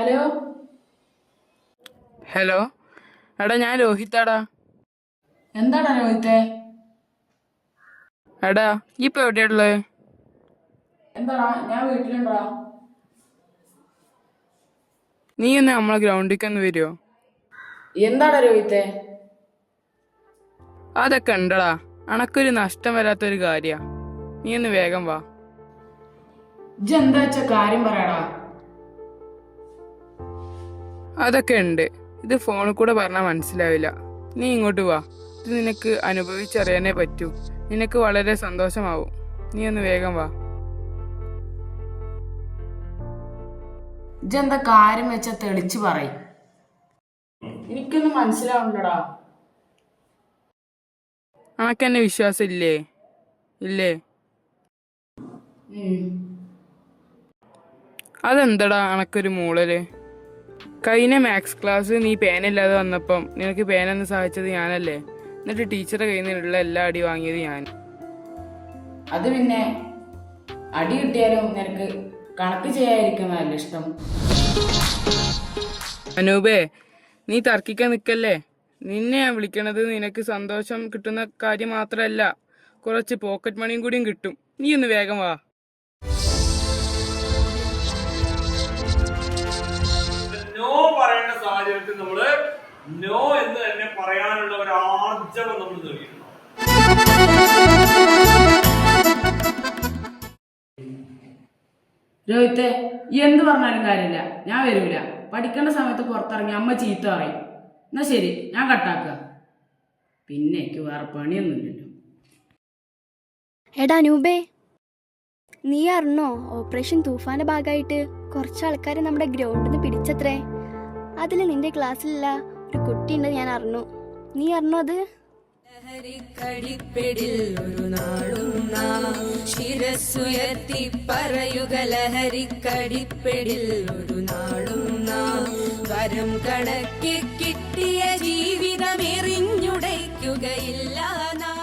Hello hello, എടാ ഞാൻ രോഹിത്താടാ. എന്താടാ രോഹിത്തെ? എടാ ഇപ്പൊ എവിടെയുള്ളത്? എന്താടാ, ഞാൻ വീട്ടിലുണ്ടാ. നീ ഒന്ന് നമ്മളെ ഗ്രൗണ്ടിലേക്ക് ഒന്ന് വരുമോ? എന്താടാ രോഹിത്തെ? അതൊക്കെ ഉണ്ടടാ, അണക്കൊരു നഷ്ടം വരാത്തൊരു കാര്യ. നീ ഒന്ന് വേഗം വാ. എന്താ വെച്ച കാര്യം പറയാടാ. അതൊക്കെ ഉണ്ട്, ഇത് ഫോണിൽ കൂടെ പറഞ്ഞാൽ മനസ്സിലാവില്ല. നീ ഇങ്ങോട്ട് വാ, ഇത് നിനക്ക് അനുഭവിച്ചറിയാനേ പറ്റൂ. നിനക്ക് വളരെ സന്തോഷമാവും. നീ ഒന്ന് വേഗം വാ. എന്താ കാര്യം വെച്ച തെളിച്ച് പറയും. എനിക്കൊന്നും മനസ്സിലാവുണ്ടടാ. അണക്കെന്നെ വിശ്വാസം ഇല്ലേ? ഇല്ലേ? അതെന്തടാ അണക്കൊരു മൂളല്? കഴിഞ്ഞ മാത്സ് ക്ലാസ് നീ പേനില്ലാതെ വന്നപ്പം നിനക്ക് പേനെന്ന് സഹായിച്ചത് ഞാനല്ലേ? എന്നിട്ട് ടീച്ചറെ കയ്യിൽ നിന്നുള്ള എല്ലാ അടി വാങ്ങിയത് ഞാൻ. അത് പിന്നെ അടി കിട്ടിയാലും നിനക്ക് കണക്ക് ചെയ്യാതിരിക്കുന്നതല്ല ഇഷ്ടം. അനൂപേ, നീ തർക്കിക്കാൻ നിൽക്കല്ലേ. നിന്നെ ഞാൻ വിളിക്കണത് നിനക്ക് സന്തോഷം കിട്ടുന്ന കാര്യം മാത്രമല്ല, കുറച്ച് പോക്കറ്റ് മണിയും കൂടിയും കിട്ടും. നീ ഒന്ന് വേഗം വാ. നോ പറയേണ്ട സാഹചര്യത്തിൽ നമ്മള് നോ എന്ന് തന്നെ പറയാനുള്ള ഒരു ആർജവം നമ്മൾ നേടിയിട്ടുണ്ട്. രോഹിത്തെ, എന്ത് പറഞ്ഞാലും കാര്യമില്ല, ഞാൻ വരൂല. പഠിക്കേണ്ട സമയത്ത് പുറത്തിറങ്ങി അമ്മ ചീത്ത പറയും. എന്നാ ശരി, ഞാൻ കട്ടാക്കുക. പിന്നെ എനിക്ക് വേറെ പണിയൊന്നുമില്ലല്ലോ. എടാ അനൂപേ, നീ അറിഞ്ഞോ ഓപ്പറേഷൻ തൂഫാന്റെ ഭാഗമായിട്ട് കുറച്ച് ആൾക്കാരെ നമ്മുടെ ഗ്രൗണ്ടിൽ നിന്ന് പിടിച്ചത്രേ. അതിൽ നിന്റെ ക്ലാസ്സിലുള്ള ഒരു കുട്ടിയുണ്ട്, ഞാൻ അറിഞ്ഞു. നീ അറിഞ്ഞോ അത്? ലഹരിക്കടിപ്പിടിൽ ഒരു നാളും നാം ശിരസ്സുയർത്തി പറയുക, ലഹരിക്കടിപ്പിടിൽ ഒരു നാളും നാം വരം കണക്കി കിട്ടിയ ജീവിതം എറിഞ്ഞുടയ്ക്കുകയില്ല നാം.